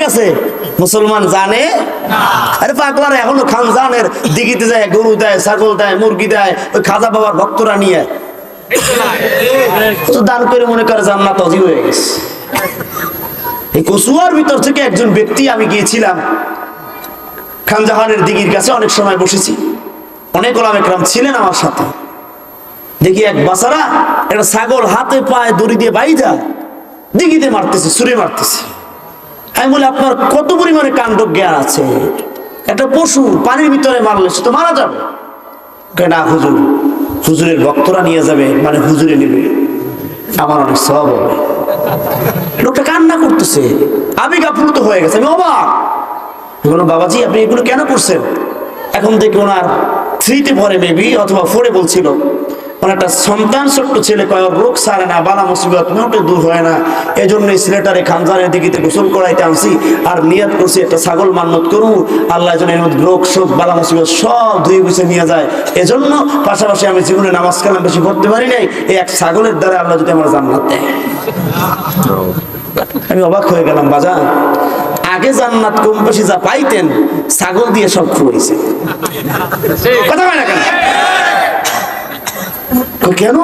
গেছে, মুসলমান জানে না। আরে পাগলারা এখনো খানজানের দিঘিতে যায়, গরু দেয়, ছাগল দেয়, মুরগি দেয়, ওই খাজা বাবার ভক্তরা নিয়ে দান করে মনে করে জান্নাত অজীব হয়ে গেছে। এই কচুয়ার ভিতর থেকে একজন ব্যক্তি, আমি গিয়েছিলাম খানজাহানের দিঘির কাছে, অনেক সময় বসেছি, অনেক ওলামা ইকরাম ছিলেন আমার সাথে। দেখি এক বাচ্চারা একটা ছাগল হাতে পায়ে দড়ি দিয়ে বাইধা দিঘিতে মারতেছে, ছুরি মারতেছে। আমি বলি, আপনার কত পরিমাণে কাণ্ড জ্ঞান আছে? একটা পশু পানির ভিতরে মারলে সে তো মারা যাবে। কেনা হুজুর, হুজুরের ভক্তরা নিয়ে যাবে, মানে হুজুরে নেবে, আমার অনেক সওয়াব হবে। লোকটা কান্না করতেছে, আবেগ আপ্লুত হয়ে গেছে। আমি অবাক। বললো, বাবাজি আপনি এগুলো কেন করছেন? এখন দেখি ওনার 3-তে পড়ে মেবি, অথবা 4-এ বলছিল, ওনার একটা সন্তান, ছোট্ট ছেলে, কয়েক রোগ সারে না, বালা মুসিবত মোটে দূর হয় না, এই জন্য ছেলেটারে খানজানের দিঘিতে গোসল করাইতে আনছি, আর নিয়ত করছি একটা ছাগল মান্নত করবো, আল্লাহ যেন এর মধ্যে রোগ শোক বালা মুসিবত সব ধুয়ে বুঝে নিয়ে যায়। এজন্য পাশাপাশি আমি জীবনে নামাজ কালাম বেশি পড়তে পারি নাই, এই এক ছাগলের দ্বারা আল্লাহ যদি আমার জান্নাত দেয়। আমি অবাক হয়ে গেলাম, বাজান আগে জান্নাত কম বেশি যা পাইতেন, ছাগল দিয়ে সব খুঁয়েছে। কথা হয় না কেন? কেন?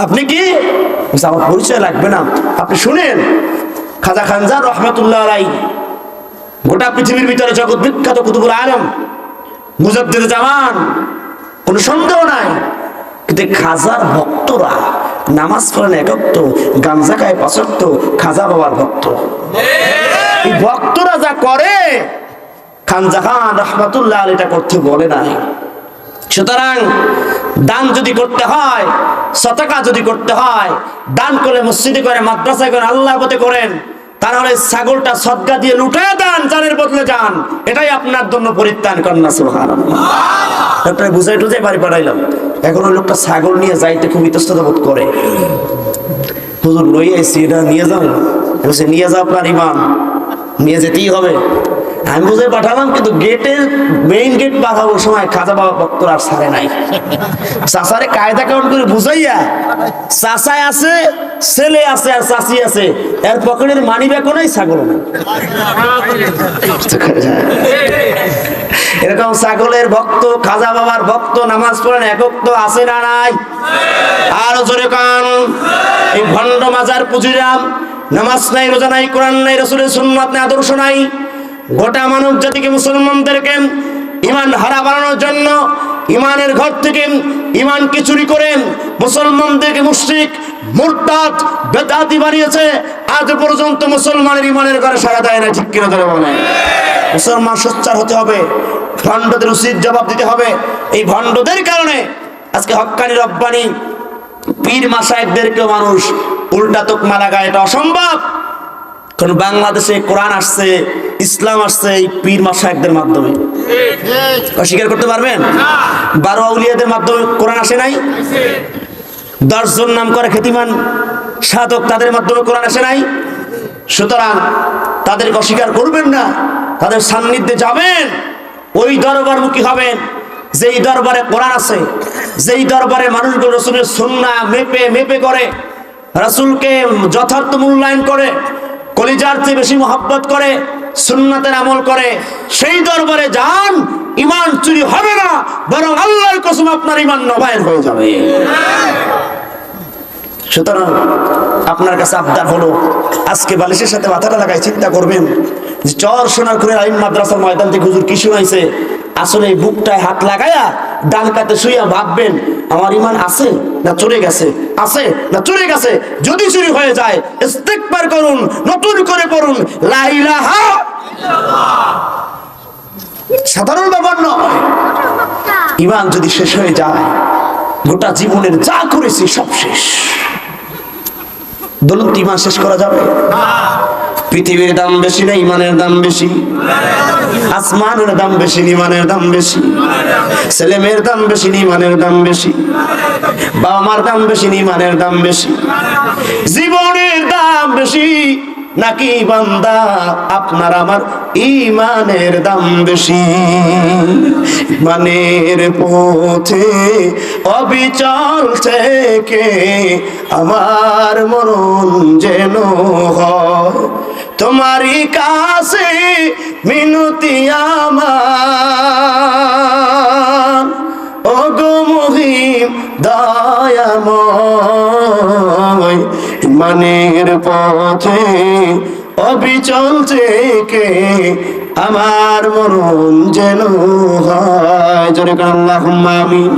আপনি কি? আমার পরিচয় লাগবে না, আপনি শুনেন, খাজা খানজান রহমাতুল্লাহ আলাইহি গোটা পৃথিবীর ভিতরে জগৎ বিখ্যাত কুতুবুল আলম, মুজাদ্দিদ জামান, কোনো সন্দেহ নাই। কিন্তু খাজার ভক্তরা নামাজ পড়েন একাত্ত, গাঞ্জা খায় ৫ খাজা বাবার ভক্ত। এই ভক্তরা যা করে খানজাহান রহমাতুল্লাহ আলাইহি এটা করতে বলে নাই। সুতরাং দান যদি করতে হয়, সদকা যদি করতে হয়, দান করে মসজিদে করে, মাদ্রাসায় করে, আল্লাহর পথে করেন, তাহলে ছাগলটা সদকা দিয়ে লুটায় দান, জানের বদলে যান, এটাই আপনার জন্য পরিত্রাণ কন্যা। সুবহানাল্লাহ। আপনারা বুঝাই টুজাই বাড়ি পাঠাইলাম। এখন ওই লোকটা ছাগল নিয়ে যাইতে খুব ইতস্তত বোধ করে। হুজুর লই আইছি, এটা নিয়ে যান। বলছে, নিয়ে যাও, আপনার ইমান, নিয়ে যেতেই হবে। আমি বুঝে পাঠালাম, কিন্তু গেটের মেইন গেট পাঠানোর সময় খাজা বাবা ভক্তরা আর ছাড়ে নাই। চাচারে কায়দা কাউন্ট করে বুঝাইয়া, চাচায় আছে, ছেলে আছে, আর চাচি আছে, এর পকেটের মানি ব্যাগও নাই, ছাগল নাই। এরকম ছাগলের ভক্ত, খাজা বাবার ভক্ত, নামাজ পড়েন একক আছে না নাই? আরো জোরে কান। এই ভণ্ড মাজার পুজিরাম, নামাজ নাই, রোজা নাই, কোরআন নাই, রাসূলের সুন্নাত নাই, আদর্শ নাই, গোটা মানব জাতিকে, মুসলমানদেরকে ইমান হারা বানানোর জন্য ইমানের ঘর থেকে ইমানকে চুরি করে মুসলমানদেরকে মুশরিক, মুরতাদ, বেদাতি বানিয়েছে। আজ পর্যন্ত মুসলমানের ইমানের ঘরে সাড়া দেয় না। ঠিক কিনা ধরে বলে? মুসলমান সোচ্চার হতে হবে, ভণ্ডদের উচিত জবাব দিতে হবে। এই ভণ্ডদের কারণে আজকে হক্কানি রব্বানি পীর মাশায়েখদেরকেও মানুষ উল্টা তোকমা লাগায়। এটা অসম্ভব। কারণ বাংলাদেশে কোরআন আসছে, ইসলাম আসছে এই পীর মাশায়েখদের মাধ্যমে। অস্বীকার করতে পারবেন? 12 আউলিয়াদের মাধ্যমে কোরআন আসে নাই? 10 জন নাম করে খ্যাতিমান সাধক, তাদের মাধ্যমে কোরআন আসে নাই? সুতরাং তাদেরকে অস্বীকার করবেন না, তাদের সান্নিধ্যে যাবেন, ওই দরবারমুখী হবেন যেই দরবারে কোরআন আছে, যেই দরবারে মানুষগুলো রাসূলের সুন্নাহ মেপে মেপে করে, রাসূলকে যথার্থ মূল্যায়ন করে, কলিজার চেয়ে বেশি মহব্বত করে, সুন্নাতের আমল করে, সেই দরবারে যান। ইমান চুরি হবে না, বরং আল্লাহর কসম আপনার ইমান নবায়ন হয়ে যাবে। সুতরাং আপনার কাছে আবদার হলো, আজকে বালিশের সাথে মাথাটা লাগাই চিন্তা করবেন যে চর সোনারপুরের আইন মাদ্রাসার ময়দান থেকে হুজুর কি শোনাইছে। আসলে এই বুকটায় হাত লাগায়া ডান কাতে শুইয়া ভাববেন, আমার ইমান আছে না চলে গেছে, আছে না চলে গেছে। যদি চুরি হয়ে যায় ইস্তিগফার করুন, নতুন করে পড়ুন লা ইলাহা ইল্লাল্লাহ। সাধারণ ব্যাপার নয়। ইমান যদি শেষ হয়ে যায়, গোটা জীবনের যা করেছি সব শেষ। বলুন, ইমান শেষ করা যাবে? পৃথিবীর দাম বেশি না ইমানের দাম বেশি? আসমানের দাম বেশি, ইমানের দাম বেশি? ছেলে মেয়ের দাম বেশি, ইমানের দাম বেশি? বাবা মার দাম বেশি, ইমানের দাম বেশি? জীবনের দাম বেশি নাকি বান্দা আপনার আমার ইমানের দাম বেশি? ইমানের পথে অবিচল থেকে আমার মরণ যেন হয় তোমারই কাছে মিনতি আমার, ওগো মহিম দয়াময়, ইমানের পথে অবিচল থেকে আমার মরণ যেন হয়। জোরে কান আল্লাহুম্মা আমিন।